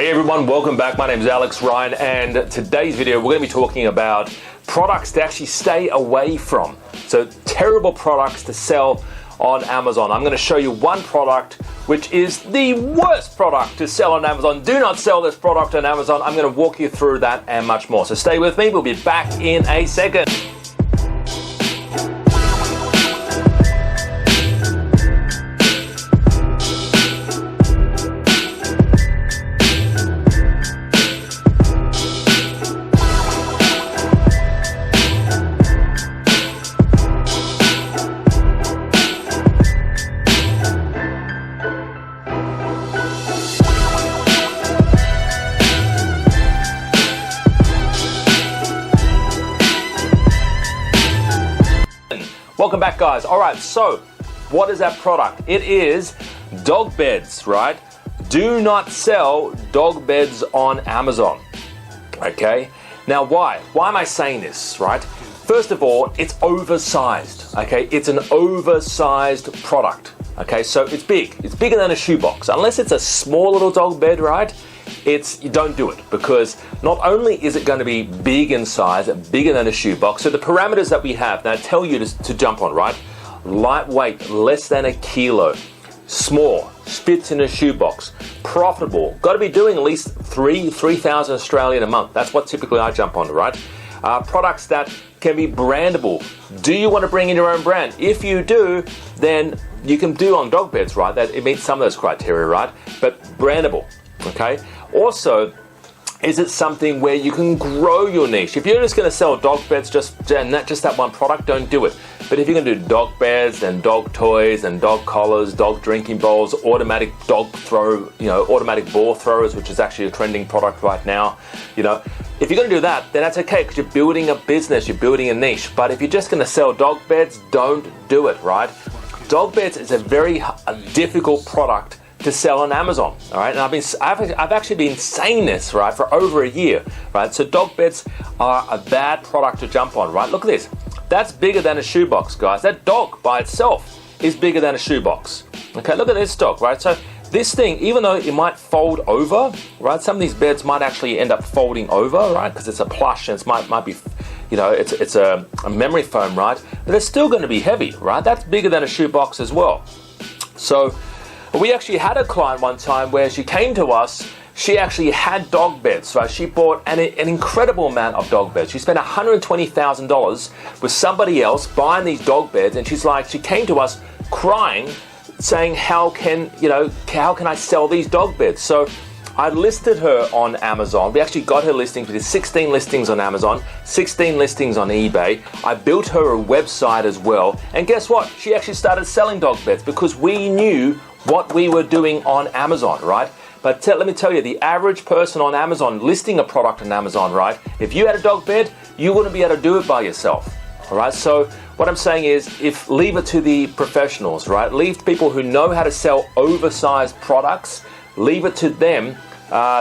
Hey everyone, welcome back. My name is Alex Ryan, and today's video we're going to be talking about products to actually stay away from. So terrible products to sell on Amazon. I'm going to show you one product which is the worst product to sell on Amazon. Do not sell this product on Amazon. I'm going to walk you through that and much more. So stay with me. We'll be back in a second. Welcome back, guys. All right, so what is that product? It is dog beds, right? Do not sell dog beds on Amazon, okay? Now, why? Why am I saying this, right? First of all, it's oversized, okay? It's an oversized product, okay? So it's big. It's bigger than a shoebox. Unless it's a small little dog bed, right? You don't do it, because not only is it going to be big in size, bigger than a shoebox, so the parameters that we have that tell you to jump on, right? Lightweight, less than a kilo, small, fits in a shoebox, profitable, got to be doing at least 3,000 Australian a month. That's what typically I jump on, right? Products that can be brandable. Do you want to bring in your own brand? If you do, then you can do on dog beds, right? That it meets some of those criteria, right? But brandable, okay? Also, is it something where you can grow your niche? If you're just going to sell dog beds, just that one product, don't do it. But if you're going to do dog beds and dog toys and dog collars, dog drinking bowls, automatic dog throw, automatic ball throwers, which is actually a trending product right now, if you're going to do that, then that's okay, because you're building a business, you're building a niche. But if you're just going to sell dog beds, don't do it, right? Dog beds is a very difficult product to sell on Amazon, all right? And I've actually been saying this, right, for over a year, right? So dog beds are a bad product to jump on, right? Look at this. That's bigger than a shoebox, guys. That dog by itself is bigger than a shoebox. Okay, look at this dog, right? So this thing, even though it might fold over, right? Some of these beds might actually end up folding over, right? Because it's a plush and it might be, it's a memory foam, right? But it's still going to be heavy, right? That's bigger than a shoebox as well. So we actually had a client one time where she came to us. She actually had dog beds, right? She bought an incredible amount of dog beds. She spent $120,000 with somebody else buying these dog beds, and she came to us crying, saying, how can I sell these dog beds? So I listed her on Amazon. We actually got her listings. We did 16 listings on Amazon, 16 listings on eBay. I built her a website as well. And guess what? She actually started selling dog beds because we knew what we were doing on Amazon, right? But let me tell you, the average person on Amazon listing a product on Amazon, right? If you had a dog bed, you wouldn't be able to do it by yourself, all right? So what I'm saying is, leave it to the professionals, right? Leave people who know how to sell oversized products. Leave it to them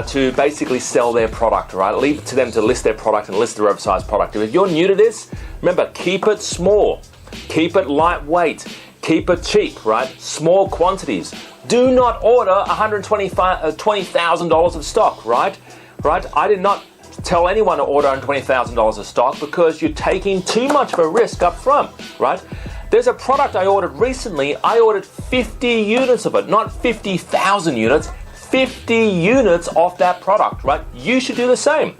to basically sell their product, right? Leave it to them to list their product and list their oversized product. If you're new to this, remember, keep it small, keep it lightweight, keep it cheap, right? Small quantities. Do not order $20,000 of stock, right? I did not tell anyone to order $120,000 of stock because you're taking too much of a risk up front, right? There's a product I ordered recently. I ordered 50 units of it, not 50,000 units, 50 units of that product, right? You should do the same.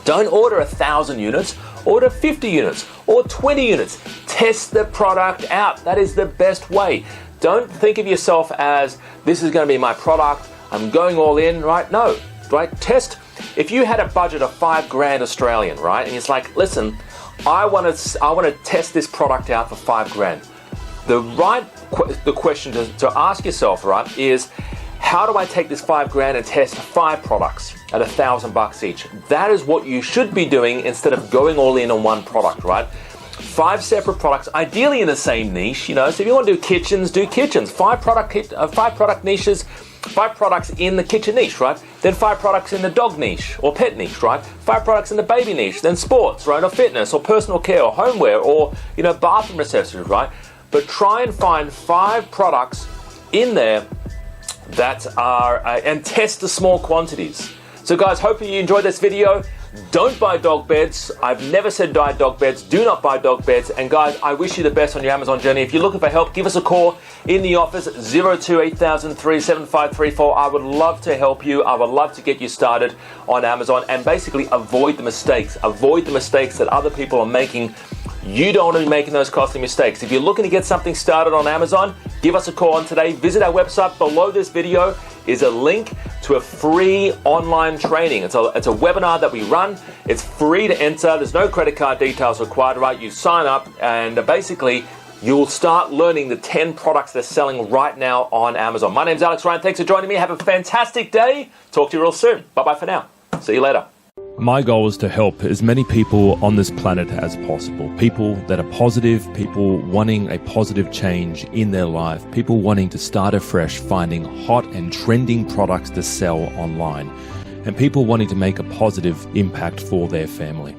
Don't order 1,000 units, order 50 units or 20 units. Test the product out. That is the best way. Don't think of yourself as, this is going to be my product, I'm going all in, right? No, right? Test. If you had a budget of $5,000 Australian, right? And it's like, listen, I want to test this product out for $5,000. The question to ask yourself, right, is, how do I take this $5,000 and test 5 products at $1,000 each? That is what you should be doing instead of going all in on one product, right? 5 separate products, ideally in the same niche, So if you want to do kitchens, do kitchens. 5 product niches, 5 products in the kitchen niche, right? Then 5 products in the dog niche or pet niche, right? 5 products in the baby niche, then sports, right? Or fitness, or personal care, or homeware, or bathroom accessories, right? But try and find 5 products in there that are, and test the small quantities. So guys, hopefully you enjoyed this video. Don't buy dog beds. I've never said buy dog beds. Do not buy dog beds. And guys, I wish you the best on your Amazon journey. If you're looking for help, give us a call in the office, 0280037534. I would love to help you. I would love to get you started on Amazon and basically avoid the mistakes. Avoid the mistakes that other people are making. You don't want to be making those costly mistakes. If you're looking to get something started on Amazon, give us a call on today. Visit our website. Below this video is a link to a free online training. It's a webinar that we run. It's free to enter. There's no credit card details required, right? You sign up and basically you'll start learning the 10 products they're selling right now on Amazon. My name's Alex Ryan. Thanks for joining me. Have a fantastic day. Talk to you real soon. Bye-bye for now. See you later. My goal is to help as many people on this planet as possible. People that are positive, people wanting a positive change in their life, people wanting to start afresh, finding hot and trending products to sell online, and people wanting to make a positive impact for their family.